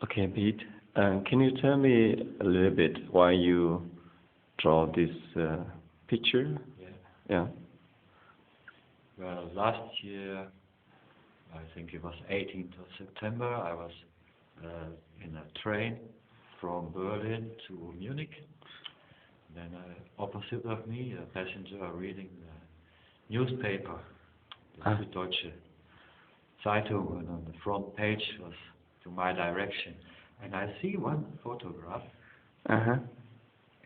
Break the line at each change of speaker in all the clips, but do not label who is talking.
Okay, Pete. Can you tell me a little bit why you draw this picture?
Yeah.
Yeah.
Well, last year, I think it was 18th of September, I was in a train from Berlin to Munich. Then opposite of me, a passenger reading the newspaper, the Süddeutsche Zeitung, and on the front page was to my direction. And I see one photograph, and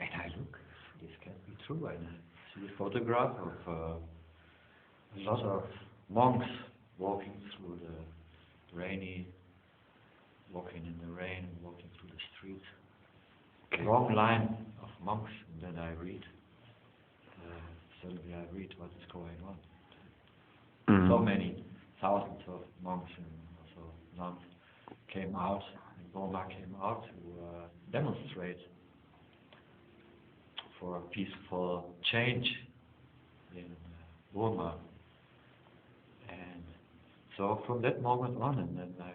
I look, this can't be true. And I see a photograph of a lot of monks walking through the walking in the rain, walking through the streets. A long line of monks, and then I read, suddenly I read what is going on. So many thousands of monks and also nuns came out, and Burma came out to demonstrate for a peaceful change in Burma. And so from that moment on, and then I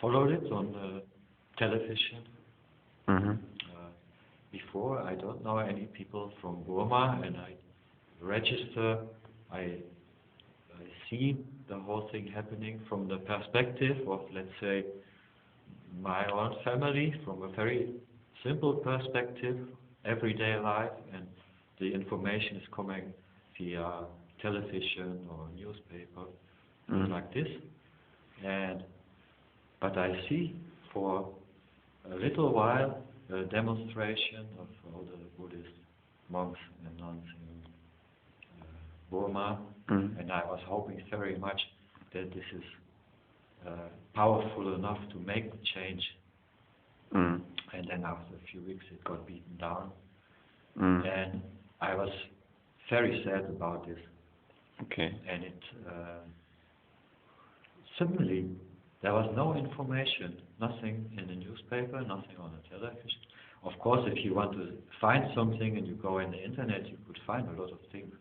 followed it on the television. Before, I don't know any people from Burma, and I register, I see the whole thing happening from the perspective of, let's say, my own family, from a very simple perspective, everyday life, and the information is coming via television or newspaper, like this. But I see for a little while a demonstration of all the Buddhist monks and nuns in Burma, and I was hoping very much that this is powerful enough to make the change. And then after a few weeks it got beaten down, and I was very sad about this.
Okay.
And it suddenly there was no information, nothing in the newspaper, nothing on the television. Of course, if you want to find something and you go in the internet, you could find a lot of things.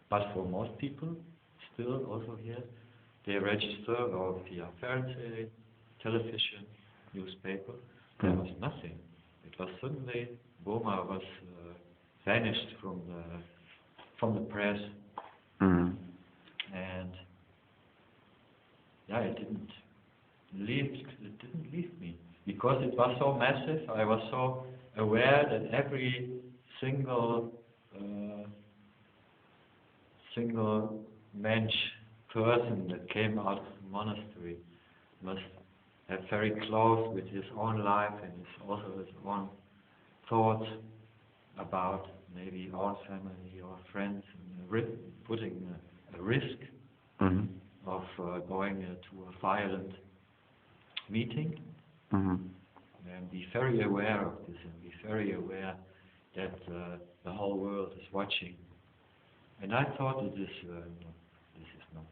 But for most people, still also here, they register or via Fernsehen, television, newspaper. There was nothing. It was suddenly Burma was vanished from the press, and yeah, it didn't leave me, because it was so massive. I was so aware that every single person that came out of the monastery must have very close with his own life and also his own thoughts about maybe our family or friends, and putting a risk of going to a violent meeting, and be very aware of this, and be very aware that the whole world is watching. And I thought that this is not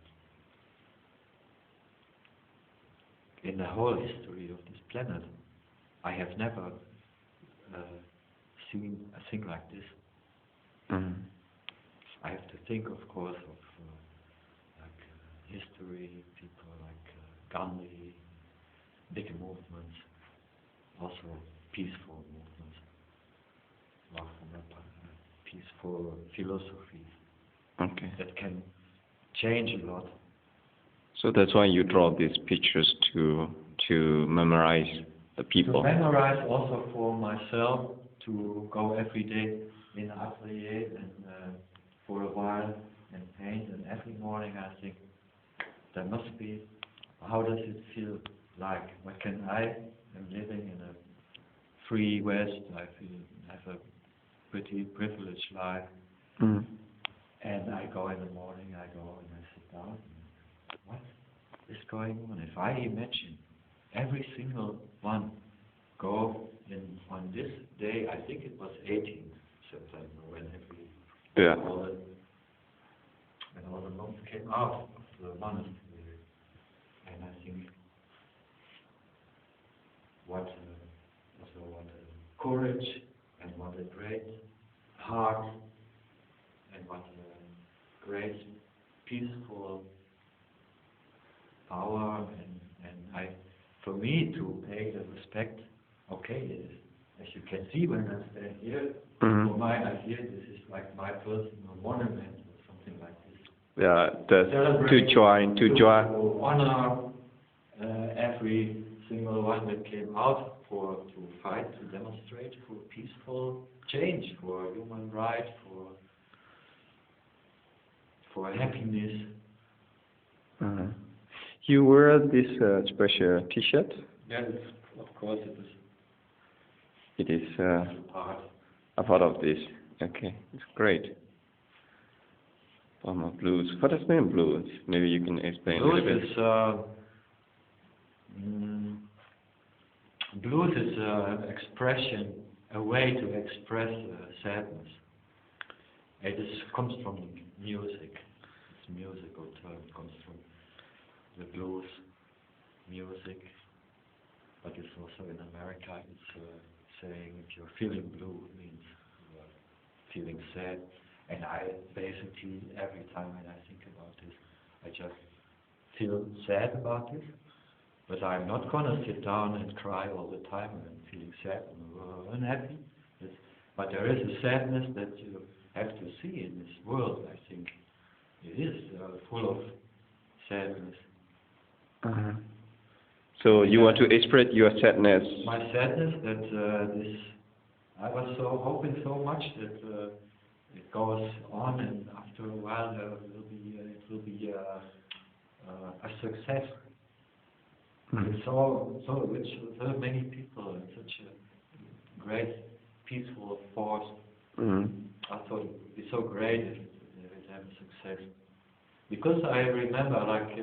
in the whole history of this planet. I have never seen a thing like this. I have to think, of course, of history, people like Gandhi, big movements, also peaceful movements, peaceful philosophies that can change a lot.
So that's why you draw these pictures to memorize the people.
To memorize, also for myself, to go every day in the atelier and for a while and paint. And every morning I think, there must be, how does it feel like? What can I am living in a free West. I feel I have a pretty privileged life. And I go in the morning, I go and I sit down. What is going on? If I imagine every single one go in on this day, I think it was 18th September, when all the monks came out of the monastery, and I think what courage and what a great heart and what a great peaceful power, and I for me to pay the respect, okay, as you can see when I stand here, for my idea, this is like my personal monument or something like this.
Yeah, to join.
To honor every single one that came out to fight, to demonstrate for peaceful change, for human rights, for happiness.
You wear this special T-shirt?
Yeah, of course it is.
It is
a
part of this. Okay, it's great. Burma blues. What does mean blues? Maybe you can explain a little bit.
Blues is an expression, a way to express sadness. It comes from music. It's a musical term. It comes from the blues music. But it's also in America. It's saying if you're feeling blue, it means you're feeling sad. And I basically, every time when I think about this, I just feel sad about this. But I'm not going to sit down and cry all the time when I'm feeling sad and unhappy. But there is a sadness that you have to see in this world, I think. It is full of sadness.
So you want to express your sadness?
My sadness that I was so hoping so much that it goes on, and after a while it will be a success. With so many people and such a great peaceful force. I thought it would be so great if it had success. Because I remember, like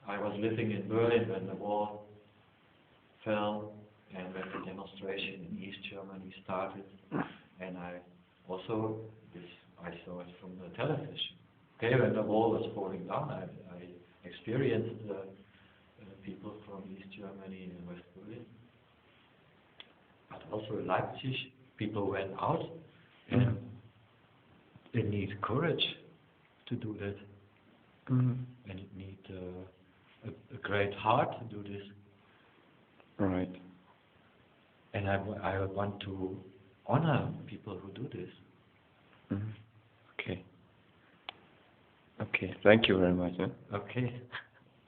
I was living in Berlin when the wall fell and when the demonstration in East Germany started, and I saw it from the television. Okay, when the wall was falling down, I experienced people from East Germany and West Berlin. But also in Leipzig, people went out, and they need courage to do that. And it needs a great heart to do this.
Right.
And I want to honor people who do this.
Okay. Okay. Thank you very much.
Okay.